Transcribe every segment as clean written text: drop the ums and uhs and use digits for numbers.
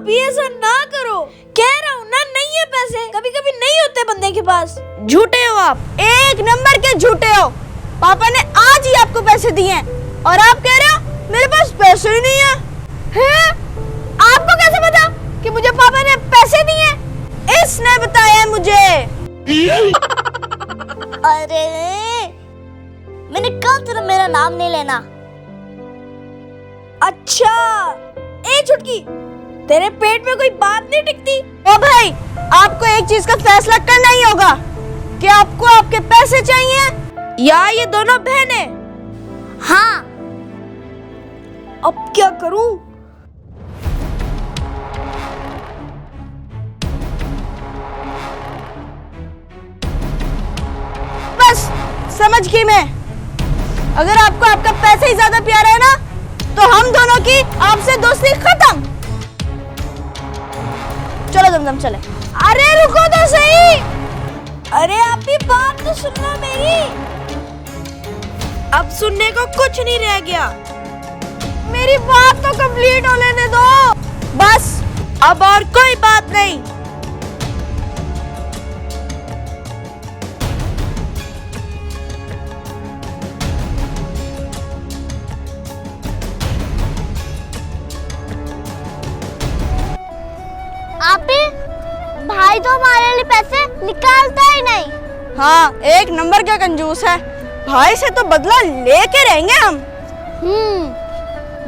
आप ही ऐसा ना करो, कह रहा हूँ ना, नहीं है पैसे, कभी कभी नहीं होते बंदे के पास। झूठे हो आप, एक नंबर के झूठे हो। पापा ने आज ही आपको पैसे दिए हैं और आप कह रहे हो मेरे पास पैसे ही नहीं है। हैं? आपको कैसे पता कि मुझे पापा ने पैसे दिए? इसने बताया मुझे। अरे मैंने कहा तेरा मेरा नाम नहीं लेना। अच्छा, ए छुटकी, तेरे पेट में कोई बात नहीं टिकती? ओ भाई, आपको एक चीज का फैसला करना ही होगा कि आपको आपके पैसे चाहिए या ये दोनों बहनें। हाँ। अब क्या करूं? बस समझ गई मैं। अगर आपको आपका पैसा ही ज्यादा प्यारा है ना, तो हम दोनों की आपसे दोस्ती खत्म। चलो दमदम चले। अरे रुको तो सही, अरे आप भी बात तो सुनना मेरी। अब सुनने को कुछ नहीं रह गया, मेरी बात तो कंप्लीट हो लेने दो। बस अब और कोई बात नहीं। आप ही, भाई तो हमारे लिए पैसे निकालता ही नहीं। हाँ, एक नंबर का कंजूस है। भाई से तो बदला लेके रहेंगे हम।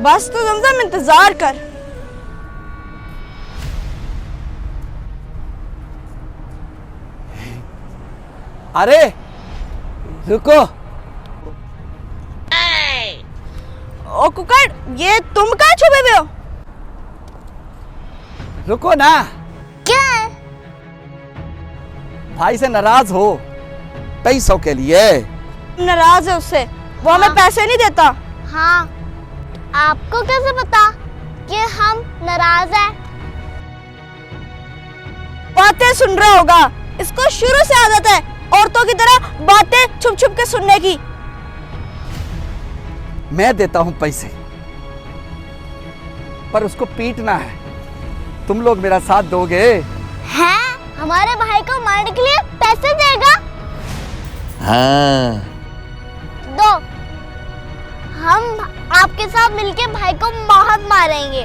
बस तो दमदम इंतजार कर। अरे रुको। ओ कुकर, ये तुम कहाँ छुपे हुए हो? रुको ना, क्या है? भाई से नाराज हो पैसों के लिए। नाराज है उससे, वो हमें पैसे नहीं देता। हाँ, आपको कैसे पता कि हम नाराज हैं? बातें सुन रहा होगा, इसको शुरू से आदत है औरतों की तरह बातें छुप छुप के सुनने की। मैं देता हूं पैसे, पर उसको पीटना है। तुम लोग मेरा साथ दोगे? हैं? हमारे भाई को मारने के लिए पैसे देगा? हाँ। दो, हम आपके साथ मिलके भाई को बहुत मारेंगे।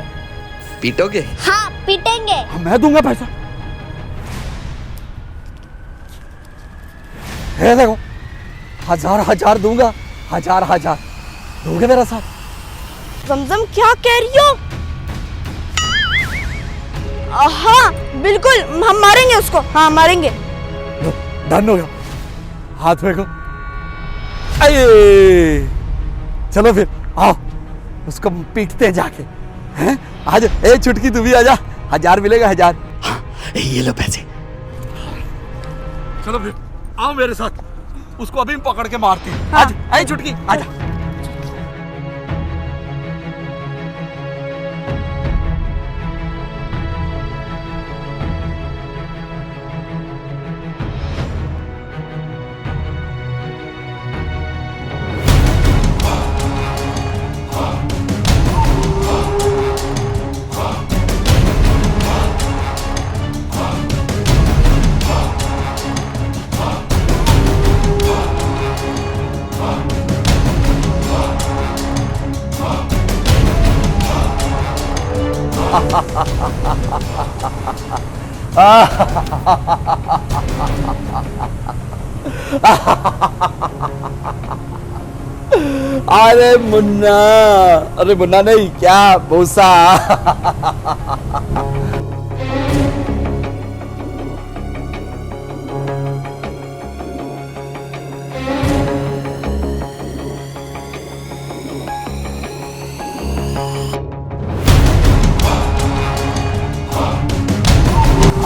पीटोगे? हाँ, पीटेंगे। मैं दूंगा पैसा। है देखो, 1000 दूंगा। 1000 दोगे मेरा साथ? जमजम क्या कह रही हो? हाँ बिल्कुल, हम मारेंगे उसको। हाँ मारेंगे। डन हो गया, हाथ फेंको। अये चलो फिर आओ, उसको पीटते हैं जाके। हैं? आज ए चुटकी तू भी आजा, 1000 मिलेगा। 1000। हाँ, ये लो पैसे। चलो फिर आओ मेरे साथ, उसको अभी पकड़ के मारती हूँ। हाँ। आज आई चुटकी, आजा। अरे मुन्ना, अरे मुन्ना नहीं, क्या भूसा।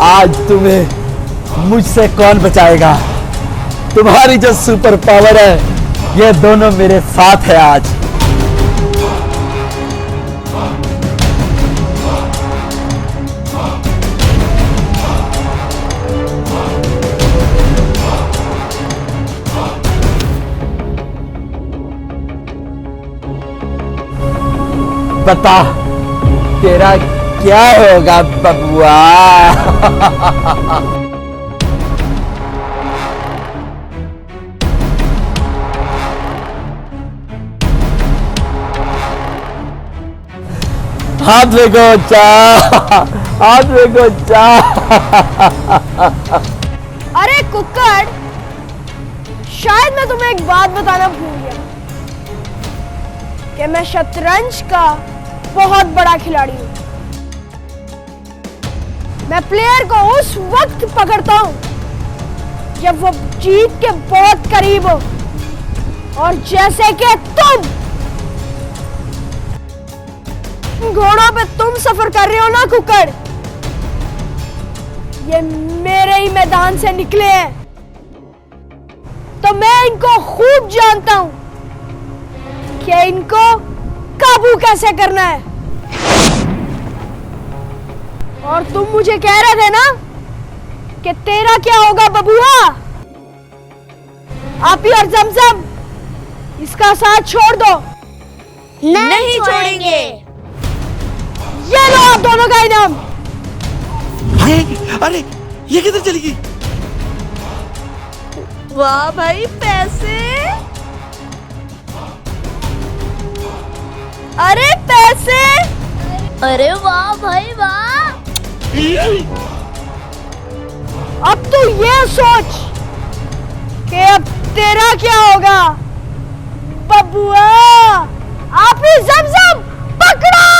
आज तुम्हें मुझसे कौन बचाएगा? तुम्हारी जो सुपर पावर है, ये दोनों मेरे साथ है आज। बता, तेरा क्या होगा बबुआ? हाथ देखो चा, हाथ देखो चा। अरे कुक्कड़, शायद मैं तुम्हें एक बात बताना भूल गया कि मैं शतरंज का बहुत बड़ा खिलाड़ी हूं। मैं प्लेयर को उस वक्त पकड़ता हूं जब वो जीत के बहुत करीब हो, और जैसे कि तुम घोड़ों पे तुम सफर कर रहे हो ना कुक्कड़, ये मेरे ही मैदान से निकले हैं, तो मैं इनको खूब जानता हूं कि इनको काबू कैसे करना है। और तुम मुझे कह रहे थे ना कि तेरा क्या होगा बबुआ? आप ही और जमजम इसका साथ छोड़ दो। नहीं छोड़ेंगे। ये लो आप दोनों का इनाम। अरे ये किधर चली गई? वाह भाई पैसे। अरे पैसे। अरे वाह भाई वाह। अब तू ये सोच कि अब तेरा क्या होगा बबुआ। आप ही जमजम पकड़ो।